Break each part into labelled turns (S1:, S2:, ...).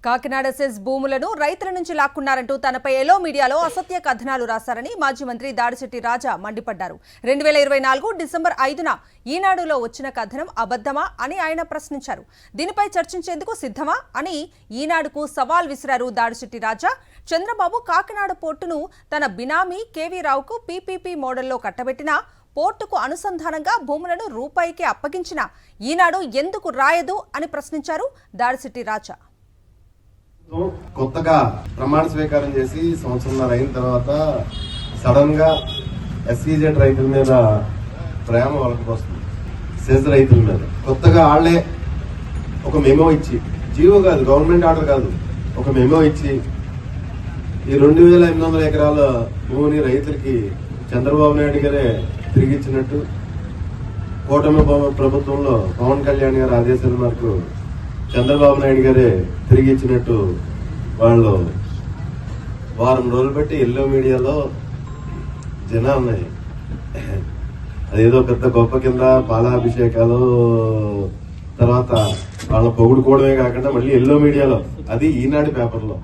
S1: Kakinada cess భూములను రైతుల నుంచి లాక్కున్నారంటూ తనపై ఎలో మీడియాలో అసత్య కథనాలు రాశారని మాజీ మంత్రి దాడిశెట్టి రాజా మండిపడ్డారు. 2024 డిసెంబర్ 5న ఈనాడులో వచ్చిన కథనం అబద్ధమా అని ఆయన ప్రశ్నించారు. దీనిపై చర్చించేందుకు సిద్ధమా అని ఈనాడుకు సవాల్ విసిరారు దాడిశెట్టి రాజా. చంద్రబాబు కాకినాడ పోర్టును తన బినామీ కేవీ రావుకు పీపీపీ మోడల్లో కట్టబెట్టినా పోర్టుకు అనుసంధానంగా భూములను రూపాయికి అప్పగించిన ఈనాడు ఎందుకు రాయదు అని ప్రశ్నించారు దాడిశెట్టి రాజా.
S2: కొత్తగా ప్రమాణ స్వీకారం చేసి సంవత్సరంన్నర అయిన తర్వాత సడన్ గా ఎస్ఈజెడ్ రైతుల మీద ప్రేమ వస్తుంది. సెజ్ రైతుల మీద కొత్తగా వాళ్లే ఒక మెమో ఇచ్చి, జీవో కాదు, గవర్నమెంట్ ఆర్డర్ కాదు, ఒక మెమో ఇచ్చి ఈ 2800 ఎకరాల భూమిని రైతులకి చంద్రబాబు నాయుడు గారే తిరిగిచ్చినట్టు, కూటమి ప్రభుత్వంలో పవన్ కళ్యాణ్ గారి ఆదేశాల మేరకు చంద్రబాబు నాయుడు గారే తిరిగి ఇచ్చినట్టు వాళ్ళు వారం రోజులు బట్టి ఎల్లో మీడియాలో జనాన్ని అదేదో పెద్ద గొప్ప కింద పాలాభిషేకాలు, తర్వాత వాళ్ళ పొగుడుకోవడమే కాకుండా మళ్ళీ ఎల్లో మీడియాలో, అది ఈనాడు పేపర్లో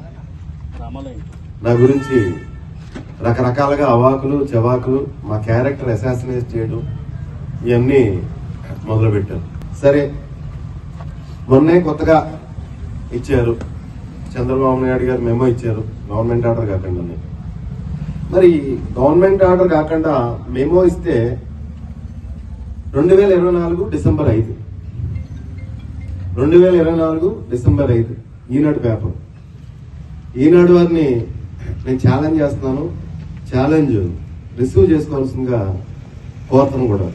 S2: నా గురించి రకరకాలుగా అవాకులు చెవాకులు, మా క్యారెక్టర్ అసాసినేట్ చేయడం, ఇవన్నీ మొదలుపెట్టారు. సరే, మొన్నే కొత్తగా ఇచ్చారు, చంద్రబాబు నాయుడు గారు మెమో ఇచ్చారు, గవర్నమెంట్ ఆర్డర్ కాకుండా. మరి గవర్నమెంట్ ఆర్డర్ కాకుండా మెమో ఇస్తే 2024 డిసెంబర్ 5, 2024 డిసెంబర్ 5 ఈనాడు పేపర్. ఈనాడు వారిని నేను ఛాలెంజ్ చేస్తున్నాను, ఛాలెంజ్ రిసీవ్ చేసుకోవాల్సిందిగా కోరుతాను కూడా.